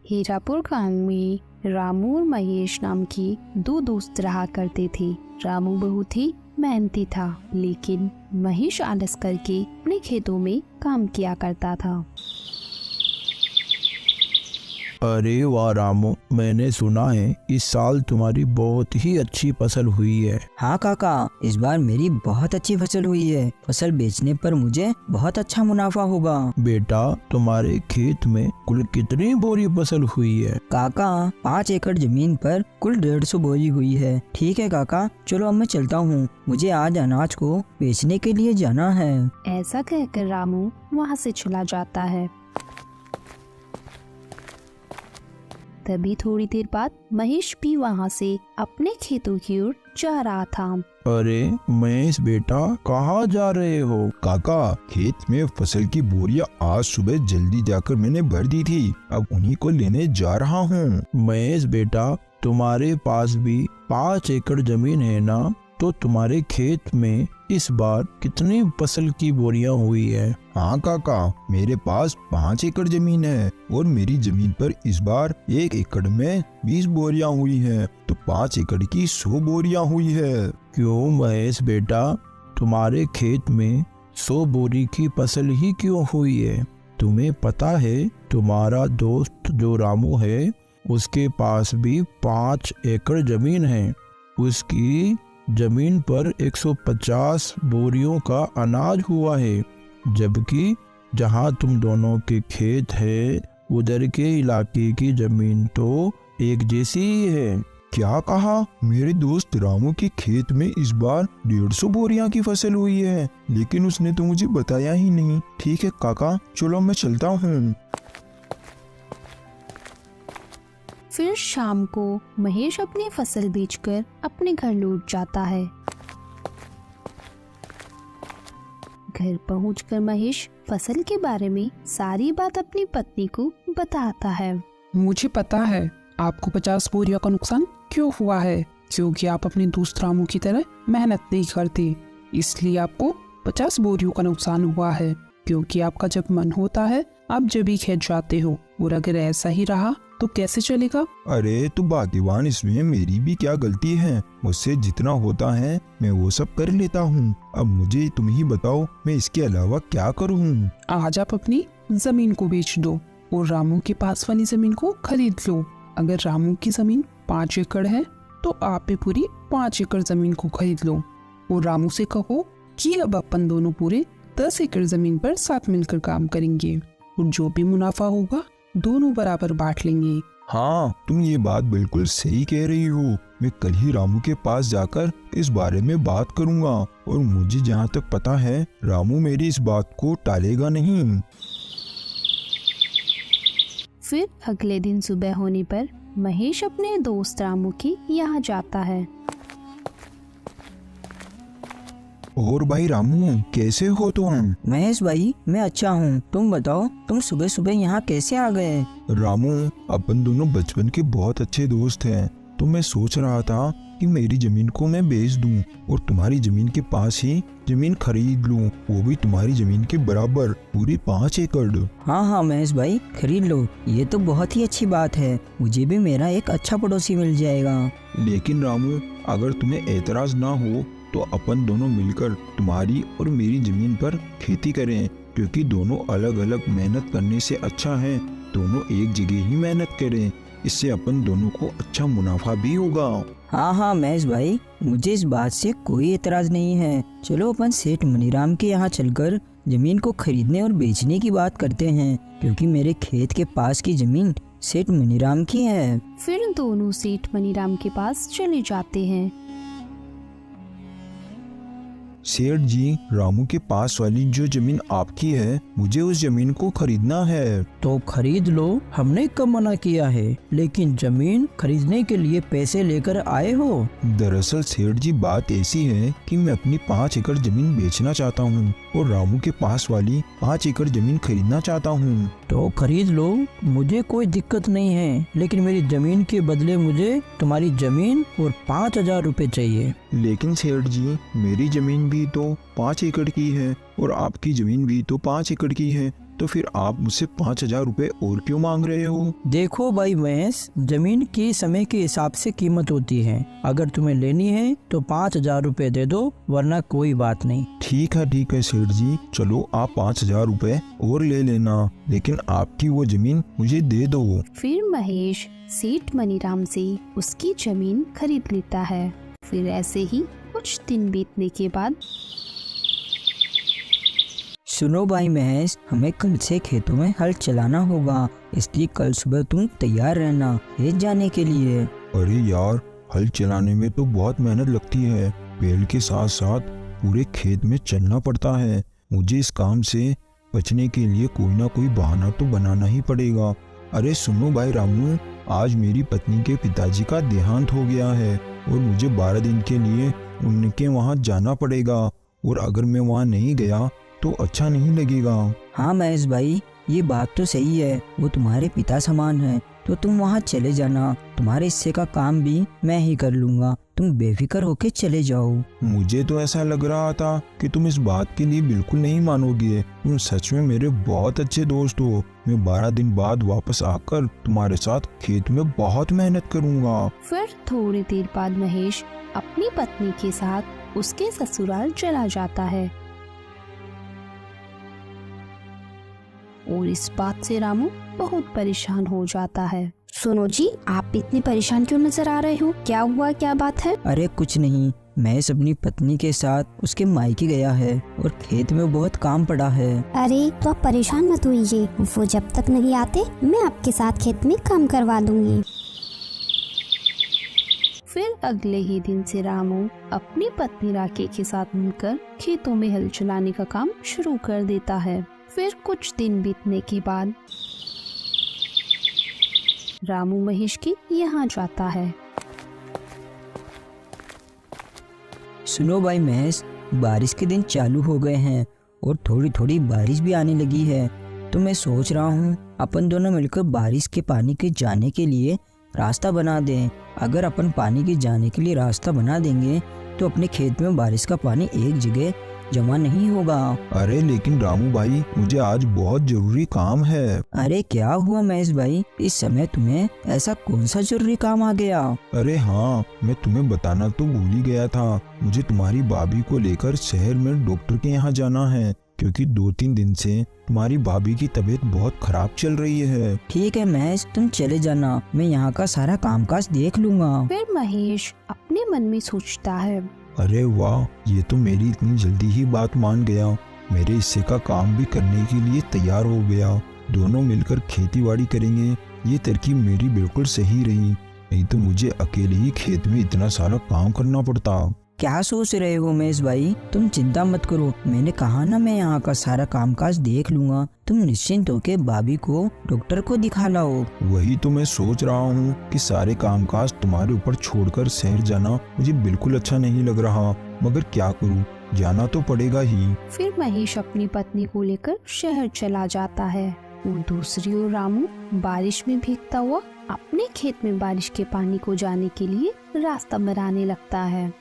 हीरापुर गांव में रामू और महेश नाम के दो दोस्त रहा करते थे। रामू बहुत ही मेहनती था, लेकिन महेश आलस करके अपने खेतों में काम किया करता था। अरे वाह रामू, मैंने सुना है इस साल तुम्हारी बहुत ही अच्छी फसल हुई है। हाँ काका, इस बार मेरी बहुत अच्छी फसल हुई है। फसल बेचने पर मुझे बहुत अच्छा मुनाफा होगा। बेटा, तुम्हारे खेत में कुल कितनी बोरी फसल हुई है? काका, 5 एकड़ जमीन पर कुल 150 बोरी हुई है। ठीक है काका, चलो अब मैं चलता हूँ, मुझे आज अनाज को बेचने के लिए जाना है। ऐसा कहकर रामू वहाँ से चला जाता है। तभी थोड़ी देर बाद महेश भी वहाँ से अपने खेतों की ओर जा रहा था। अरे महेश बेटा, कहाँ जा रहे हो? काका, खेत में फसल की बोरियां आज सुबह जल्दी जाकर मैंने भर दी थी, अब उन्हीं को लेने जा रहा हूँ। महेश बेटा, तुम्हारे पास भी 5 एकड़ जमीन है ना? तो तुम्हारे खेत में इस बार कितनी फसल की बोरियां हुई है? हाँ काका, मेरे पास 5 एकड़ जमीन है और मेरी जमीन पर इस बार 1 एकड़ में 20 बोरियां हुई हैं, तो 5 एकड़ की 100 बोरियां हुई है। क्यों महेश बेटा, तुम्हारे खेत में 100 बोरी की फसल ही क्यों हुई है? तुम्हें पता है तुम्हारा दोस्त जो रामू है, उसके पास भी 5 एकड़ जमीन है। उसकी जमीन पर 150 बोरियों का अनाज हुआ है, जबकि जहां तुम दोनों के खेत है उधर के इलाके की जमीन तो एक जैसी ही है। क्या कहा? मेरे दोस्त रामू के खेत में इस बार 150 बोरियां की फसल हुई है, लेकिन उसने तो मुझे बताया ही नहीं। ठीक है काका, चलो मैं चलता हूँ। फिर शाम को महेश अपनी फसल बेचकर अपने घर लौट जाता है। घर पहुंचकर महेश फसल के बारे में सारी बात अपनी पत्नी को बताता है। मुझे पता है आपको 50 बोरियों का नुकसान क्यों हुआ है, क्योंकि आप अपने दोस्त रामू की तरह मेहनत नहीं करते, इसलिए आपको 50 बोरियों का नुकसान हुआ है। क्योंकि आपका जब मन होता है आप जब भी खेत जाते हो, और अगर ऐसा ही रहा तो कैसे चलेगा? अरे तू भाग्यवान, इसमें मेरी भी क्या गलती है? मुझसे जितना होता है मैं वो सब कर लेता हूँ। अब मुझे तुम ही बताओ, मैं इसके अलावा क्या करूँ? आज आप अपनी जमीन को बेच दो और रामू के पास वाली जमीन को खरीद लो। अगर रामू की जमीन 5 एकड़ है तो आप भी पूरी 5 एकड़ जमीन को खरीद लो, और रामू से कहो कि अब अपन दोनों पूरे 10 एकड़ जमीन पर साथ मिलकर काम करेंगे, और जो भी मुनाफा होगा दोनों बराबर बांट लेंगे। हाँ, तुम ये बात बिल्कुल सही कह रही हो। मैं कल ही रामू के पास जाकर इस बारे में बात करूँगा, और मुझे जहाँ तक पता है रामू मेरी इस बात को टालेगा नहीं। फिर अगले दिन सुबह होने पर महेश अपने दोस्त रामू के यहाँ जाता है। और भाई रामू, कैसे हो तुम? महेश भाई, मैं अच्छा हूँ, तुम बताओ, तुम सुबह सुबह यहाँ कैसे आ गए? रामू, अपन दोनों बचपन के बहुत अच्छे दोस्त हैं, तो मैं सोच रहा था कि मेरी जमीन को मैं बेच दूं और तुम्हारी जमीन के पास ही जमीन खरीद लूं, वो भी तुम्हारी जमीन के बराबर, पूरी 5 एकड़। हाँ हाँ महेश भाई, खरीद लो, ये तो बहुत ही अच्छी बात है, मुझे भी मेरा एक अच्छा पड़ोसी मिल जाएगा। लेकिन रामू, अगर तुम्हें ऐतराज ना हो तो अपन दोनों मिलकर तुम्हारी और मेरी जमीन पर खेती करें, क्योंकि दोनों अलग अलग मेहनत करने से अच्छा है दोनों एक जगह ही मेहनत करें, इससे अपन दोनों को अच्छा मुनाफा भी होगा। हाँ हाँ महेश भाई, मुझे इस बात से कोई एतराज नहीं है। चलो अपन सेठ मनीराम के यहाँ चलकर जमीन को खरीदने और बेचने की बात करते हैं, क्योंकि मेरे खेत के पास की जमीन सेठ मनीराम की है। फिर दोनों सेठ मनीराम के पास चले जाते हैं। सेठ जी, रामू के पास वाली जो जमीन आपकी है, मुझे उस जमीन को खरीदना है। तो खरीद लो, हमने कब मना किया है, लेकिन जमीन खरीदने के लिए पैसे लेकर आए हो? दरअसल सेठ जी, बात ऐसी है कि मैं अपनी 5 एकड़ जमीन बेचना चाहता हूँ और रामू के पास वाली 5 एकड़ जमीन खरीदना चाहता हूँ। तो खरीद लो, मुझे कोई दिक्कत नहीं है, लेकिन मेरी जमीन के बदले मुझे तुम्हारी जमीन और 5,000 रुपए चाहिए। लेकिन सेठ जी, मेरी जमीन भी तो 5 एकड़ की है और आपकी जमीन भी तो 5 एकड़ की है, तो फिर आप मुझसे 5,000 रुपए और क्यों मांग रहे हो? देखो भाई महेश, जमीन की समय के हिसाब से कीमत होती है। अगर तुम्हें लेनी है तो 5,000 रुपए दे दो, वरना कोई बात नहीं। ठीक है सेठ जी, चलो आप 5,000 रुपए और ले लेना, लेकिन आपकी वो जमीन मुझे दे दो। फिर महेश सेठ मनीराम से उसकी जमीन खरीद लेता है। फिर ऐसे ही कुछ दिन बीतने के बाद सुनो भाई महेश, हमें कल से खेतों में हल चलाना होगा, इसलिए कल सुबह तुम तैयार रहना खेत जाने के लिए। अरे यार, हल चलाने में तो बहुत मेहनत लगती है, बैल के साथ साथ पूरे खेत में चलना पड़ता है। मुझे इस काम से बचने के लिए कोई ना कोई बहाना तो बनाना ही पड़ेगा। अरे सुनो भाई रामू, आज मेरी पत्नी के पिताजी का देहांत हो गया है और मुझे 12 दिन के लिए उनके वहाँ जाना पड़ेगा, और अगर मैं वहाँ नहीं गया तो अच्छा नहीं लगेगा। हाँ महेश भाई, ये बात तो सही है, वो तुम्हारे पिता समान है, तो तुम वहाँ चले जाना। तुम्हारे हिस्से का काम भी मैं ही कर लूँगा, तुम बेफिक्र होके चले जाओ। मुझे तो ऐसा लग रहा था कि तुम इस बात के लिए बिल्कुल नहीं मानोगे। तुम सच में मेरे बहुत अच्छे दोस्त हो। मैं 12 दिन बाद वापस आकर तुम्हारे साथ खेत में बहुत मेहनत करूँगा। फिर थोड़ी देर बाद महेश अपनी पत्नी के साथ उसके ससुराल चला जाता है और इस बात से रामू बहुत परेशान हो जाता है। सुनो जी, आप इतने परेशान क्यों नजर आ रहे हो? क्या हुआ, क्या बात है? अरे कुछ नहीं, महेश अपनी पत्नी के साथ उसके मायके गया है और खेत में बहुत काम पड़ा है। अरे तो आप परेशान मत होइए, वो जब तक नहीं आते मैं आपके साथ खेत में काम करवा दूंगी। फिर अगले ही दिन से रामू अपनी पत्नी राके के साथ मिलकर खेतों में हल चलाने का काम शुरू कर देता है। फिर कुछ दिन बीतने के बाद रामू महेश के यहाँ जाता है। सुनो भाई महेश, बारिश के दिन चालू हो गए हैं और थोड़ी थोड़ी बारिश भी आने लगी है, तो मैं सोच रहा हूँ अपन दोनों मिलकर बारिश के पानी के जाने के लिए रास्ता बना दें। अगर अपन पानी के जाने के लिए रास्ता बना देंगे तो अपने खेत में बारिश का पानी एक जगह जमा नहीं होगा। अरे लेकिन रामू भाई, मुझे आज बहुत जरूरी काम है। अरे क्या हुआ महेश भाई, इस समय तुम्हें ऐसा कौन सा जरूरी काम आ गया? अरे हाँ, मैं तुम्हें बताना तो भूल ही गया था। मुझे तुम्हारी भाभी को लेकर शहर में डॉक्टर के यहाँ जाना है, क्योंकि 2-3 दिन से तुम्हारी भाभी की तबीयत बहुत खराब चल रही है। ठीक है महेश, तुम चले जाना, मैं यहाँ का सारा कामकाज देख लूँगा। फिर महेश अपने मन में सोचता है, अरे वाह, ये तो मेरी इतनी जल्दी ही बात मान गया। मेरे हिस्से का काम भी करने के लिए तैयार हो गया। दोनों मिलकर खेतीबाड़ी करेंगे। ये तरकीब मेरी बिल्कुल सही रही, नहीं तो मुझे अकेले ही खेत में इतना सारा काम करना पड़ता। क्या सोच रहे हो महेश भाई, तुम चिंता मत करो, मैंने कहा ना मैं यहाँ का सारा कामकाज देख लूँगा। तुम निश्चिंत होकर भाभी को डॉक्टर को दिखा लाओ। वही तो मैं सोच रहा हूँ कि सारे कामकाज तुम्हारे ऊपर छोड़कर शहर जाना मुझे बिल्कुल अच्छा नहीं लग रहा, मगर क्या करूँ, जाना तो पड़ेगा ही। फिर महेश अपनी पत्नी को लेकर शहर चला जाता है और दूसरी ओर रामू बारिश में भीगता हुआ अपने खेत में बारिश के पानी को जाने के लिए रास्ता बनाने लगता है।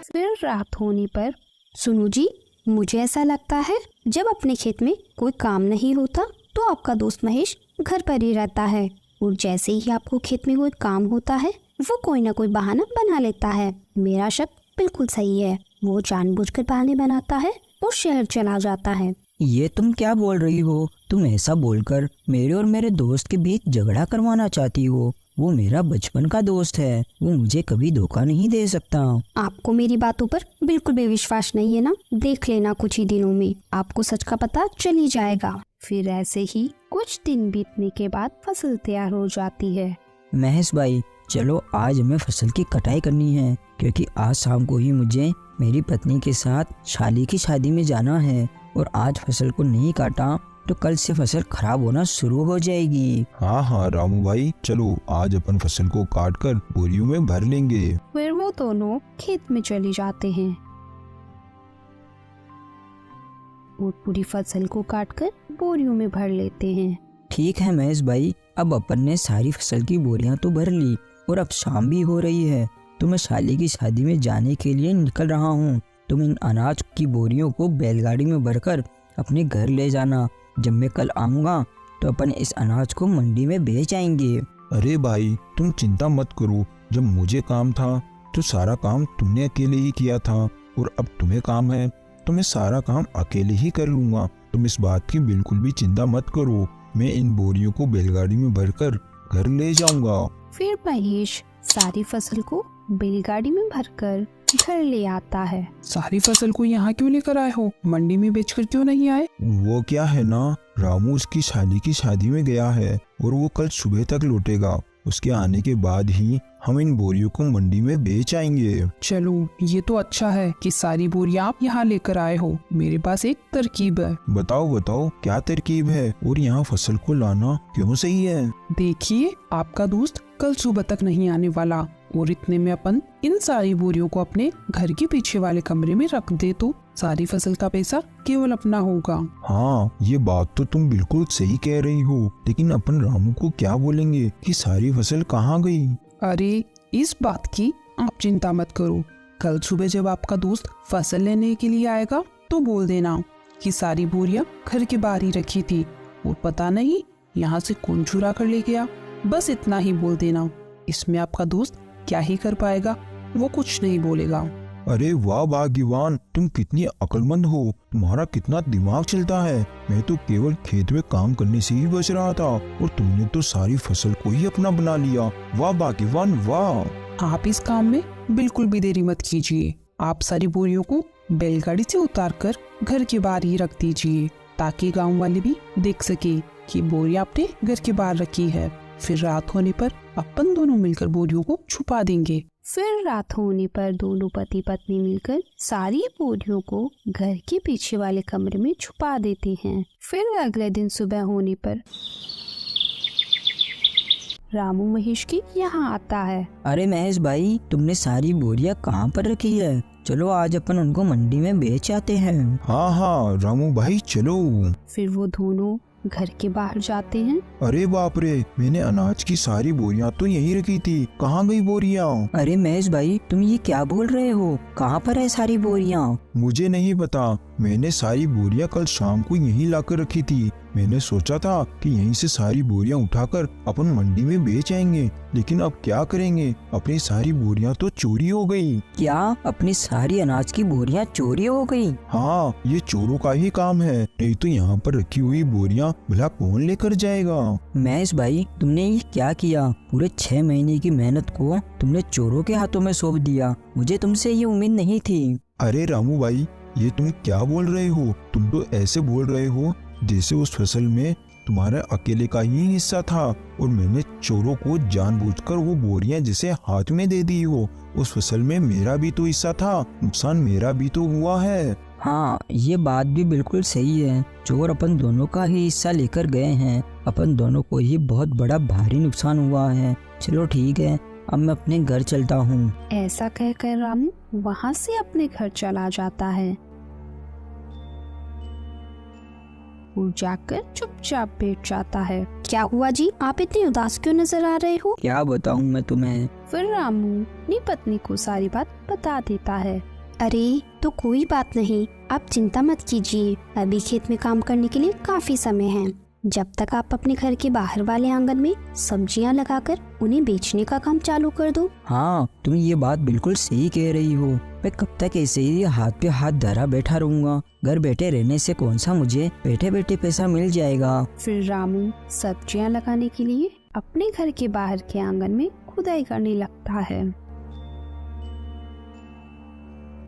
फिर रात होने पर सुनो जी, मुझे ऐसा लगता है जब अपने खेत में कोई काम नहीं होता तो आपका दोस्त महेश घर पर ही रहता है, और जैसे ही आपको खेत में कोई काम होता है वो कोई ना कोई बहाना बना लेता है। मेरा शक बिल्कुल सही है, वो जानबूझकर बहाने बनाता है और शहर चला जाता है। ये तुम क्या बोल रही हो? तुम ऐसा बोलकर मेरे और मेरे दोस्त के बीच झगड़ा करवाना चाहती हो? वो मेरा बचपन का दोस्त है, वो मुझे कभी धोखा नहीं दे सकता। आपको मेरी बातों पर बिल्कुल भी विश्वास नहीं है ना? देख लेना, कुछ ही दिनों में आपको सच का पता चल ही जाएगा। फिर ऐसे ही कुछ दिन बीतने के बाद फसल तैयार हो जाती है। महेश भाई, चलो आज हमें फसल की कटाई करनी है, क्योंकि आज शाम को ही मुझे मेरी पत्नी के साथ शाली की शादी में जाना है, और आज फसल को नहीं काटा तो कल से फसल खराब होना शुरू हो जाएगी। हाँ रामू भाई, चलो आज अपन फसल को काट कर बोरियों में भर लेंगे। फिर वो दोनों खेत में चले जाते हैं और पूरी फसल को काटकर बोरियों में भर लेते हैं। ठीक है महेश भाई, अब अपन ने सारी फसल की बोरियां तो भर ली और अब शाम भी हो रही है, तो मैं साली की शादी में जाने के लिए निकल रहा हूँ। तुम इन अनाज की बोरियों को बैलगाड़ी में भरकर अपने घर ले जाना। जब मैं कल आऊँगा तो अपन इस अनाज को मंडी में बेच आएंगे। अरे भाई तुम चिंता मत करो, जब मुझे काम था तो सारा काम तुमने अकेले ही किया था, और अब तुम्हें काम है तो मैं सारा काम अकेले ही कर लूँगा। तुम इस बात की बिल्कुल भी चिंता मत करो, मैं इन बोरियों को बैलगाड़ी में भरकर घर ले जाऊँगा। फिर महेश सारी फसल को बैलगाड़ी में भरकर घर ले आता है। सारी फसल को यहाँ क्यों लेकर आए हो? मंडी में बेचकर क्यों नहीं आए? वो क्या है ना, रामू उसकी साली की शादी में गया है और वो कल सुबह तक लौटेगा। उसके आने के बाद ही हम इन बोरियों को मंडी में बेच आएंगे। चलो ये तो अच्छा है कि सारी बोरियां आप यहाँ लेकर आए हो। मेरे पास एक तरकीब है। बताओ बताओ क्या तरकीब है, और यहाँ फसल को लाना क्यों सही है? देखिए, आपका दोस्त कल सुबह तक नहीं आने वाला, और इतने में अपन इन सारी बोरियों को अपने घर के पीछे वाले कमरे में रख दे तो सारी फसल का पैसा केवल अपना होगा। हाँ, ये बात तो तुम बिल्कुल सही कह रही हो, लेकिन अपन रामू को क्या बोलेंगे कि सारी फसल कहाँ गई? अरे इस बात की आप चिंता मत करो। कल सुबह जब आपका दोस्त फसल लेने के लिए आएगा तो बोल देना कि सारी बोरियां घर के बाहर ही रखी थी और पता नहीं यहाँ से कौन चुरा कर ले गया। बस इतना ही बोल देना। इसमें आपका दोस्त क्या ही कर पाएगा, वो कुछ नहीं बोलेगा। अरे वाह भाग्यवान, तुम कितनी अक्लमंद हो, तुम्हारा कितना दिमाग चलता है। मैं तो केवल खेत में काम करने से ही बच रहा था और तुमने तो सारी फसल को ही अपना बना लिया। वाह भाग्यवान वाह। आप इस काम में बिल्कुल भी देरी मत कीजिए। आप सारी बोरियों को बैलगाड़ी से उतारकर घर के बाहर ही रख दीजिए, ताकि गांव वाले भी देख सके कि बोरियां आपने घर के बाहर रखी है। फिर रात होने पर अपन दोनों मिलकर बोरियों को छुपा देंगे। फिर रात होने पर दोनों पति पत्नी मिलकर सारी बोरियों को घर के पीछे वाले कमरे में छुपा देते हैं। फिर अगले दिन सुबह होने पर रामू महेश की यहाँ आता है। अरे महेश भाई, तुमने सारी बोरियां कहाँ पर रखी है? चलो आज अपन उनको मंडी में बेच आते हैं। हाँ हाँ रामू भाई चलो। फिर वो दोनों घर के बाहर जाते हैं। अरे बाप रे, मैंने अनाज की सारी बोरियां तो यहीं रखी थी, कहाँ गई बोरियां? अरे महेश भाई, तुम ये क्या बोल रहे हो? कहाँ पर है सारी बोरियां? मुझे नहीं पता, मैंने सारी बोरियां कल शाम को यहीं लाकर रखी थी। मैंने सोचा था कि यहीं से सारी बोरियां उठाकर अपन मंडी में बेच आएंगे, लेकिन अब क्या करेंगे, अपनी सारी बोरियां तो चोरी हो गई। क्या अपनी सारी अनाज की बोरियां चोरी हो गई? हाँ, ये चोरों का ही काम है, नहीं तो यहाँ पर रखी हुई बोरियां भला कौन लेकर जाएगा? महेश भाई, तुमने ये क्या किया? पूरे 6 महीने की मेहनत को तुमने चोरों के हाथों में सौंप दिया। मुझे तुमसे ये उम्मीद नहीं थी। अरे रामू भाई, ये तुम क्या बोल रहे हो? तुम तो ऐसे बोल रहे हो जैसे उस फसल में तुम्हारे अकेले का ही हिस्सा था और मैंने चोरों को जानबूझकर वो बोरियां जिसे हाथ में दे दी हो। उस फसल में मेरा भी तो हिस्सा था, नुकसान मेरा भी तो हुआ है। हाँ, ये बात भी बिल्कुल सही है। चोर अपन दोनों का ही हिस्सा लेकर गए हैं। अपन दोनों को ही बहुत बड़ा भारी नुकसान हुआ है। चलो ठीक है, अब मैं अपने घर चलता हूँ। ऐसा कहकर रामू वहाँ से अपने घर चला जाता है और जाकर चुपचाप बैठ जाता है। क्या हुआ जी, आप इतनी उदास क्यों नजर आ रहे हो? क्या बताऊँ मैं तुम्हें? फिर रामू अपनी पत्नी को सारी बात बता देता है। अरे तो कोई बात नहीं, आप चिंता मत कीजिए। अभी खेत में काम करने के लिए काफी समय है। जब तक आप अपने घर के बाहर वाले आंगन में सब्जियां लगाकर उन्हें बेचने का काम चालू कर दो। हाँ, तुम ये बात बिल्कुल सही कह रही हो। मैं कब तक ऐसे ही हाथ पे हाथ धरा बैठा रहूंगा? घर बैठे रहने से कौन सा मुझे बैठे बैठे पैसा मिल जाएगा। फिर रामू सब्जियां लगाने के लिए अपने घर के बाहर के आंगन में खुदाई करने लगता है।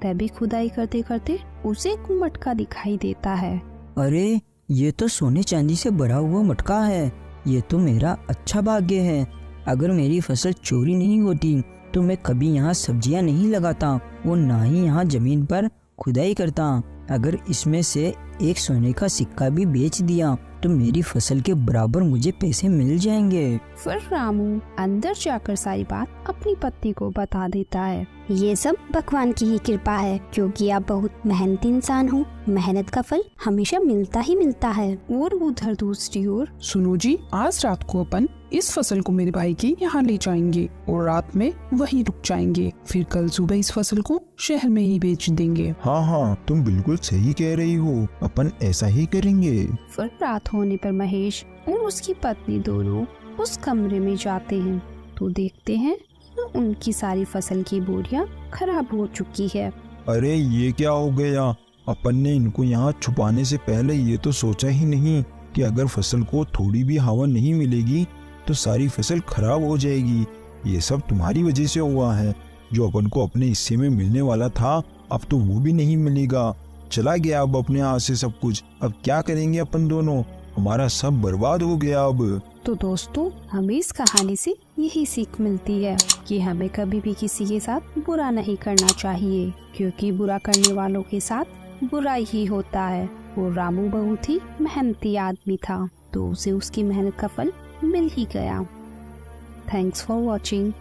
तभी खुदाई करते करते उसे एक मटका दिखाई देता है। अरे ये तो सोने चांदी से भरा हुआ मटका है। ये तो मेरा अच्छा भाग्य है। अगर मेरी फसल चोरी नहीं होती तो मैं कभी यहाँ सब्जियाँ नहीं लगाता और ना ही यहाँ जमीन पर खुदाई करता। अगर इसमें से एक सोने का सिक्का भी बेच दिया तो मेरी फसल के बराबर मुझे पैसे मिल जाएंगे। फिर रामू अंदर जाकर सारी बात अपनी पत्नी को बता देता है। ये सब भगवान की ही कृपा है, क्योंकि आप बहुत मेहनती इंसान हो। मेहनत का फल हमेशा मिलता ही मिलता है। और उधर दूसरी ओर सुनो जी, आज रात को अपन इस फसल को मेरे भाई के यहाँ ले जाएंगे और रात में वहीं रुक जाएंगे। फिर कल सुबह इस फसल को शहर में ही बेच देंगे। हाँ हाँ, तुम बिल्कुल सही कह रही हो, अपन ऐसा ही करेंगे। फिर रात होने पर महेश और उसकी पत्नी दोनों उस कमरे में जाते हैं तो देखते हैं उनकी सारी फसल की बोरियां खराब हो चुकी है। अरे ये क्या हो गया? अपन ने इनको यहाँ छुपाने से पहले ये तो सोचा ही नहीं कि अगर फसल को थोड़ी भी हवा नहीं मिलेगी तो सारी फसल खराब हो जाएगी। ये सब तुम्हारी वजह से हुआ है। जो अपन को अपने हिस्से में मिलने वाला था अब तो वो भी नहीं मिलेगा। चला गया अब अपने हाथ से सब कुछ। अब क्या करेंगे अपन दोनों? हमारा सब बर्बाद हो गया अब। तो दोस्तों, हमें इस कहानी से यही सीख मिलती है कि हमें कभी भी किसी के साथ बुरा नहीं करना चाहिए, क्योंकि बुरा करने वालों के साथ बुरा ही होता है। वो रामू बहुत ही मेहनती आदमी था तो उसे उसकी मेहनत का फल मिल ही गया। Thanks for watching.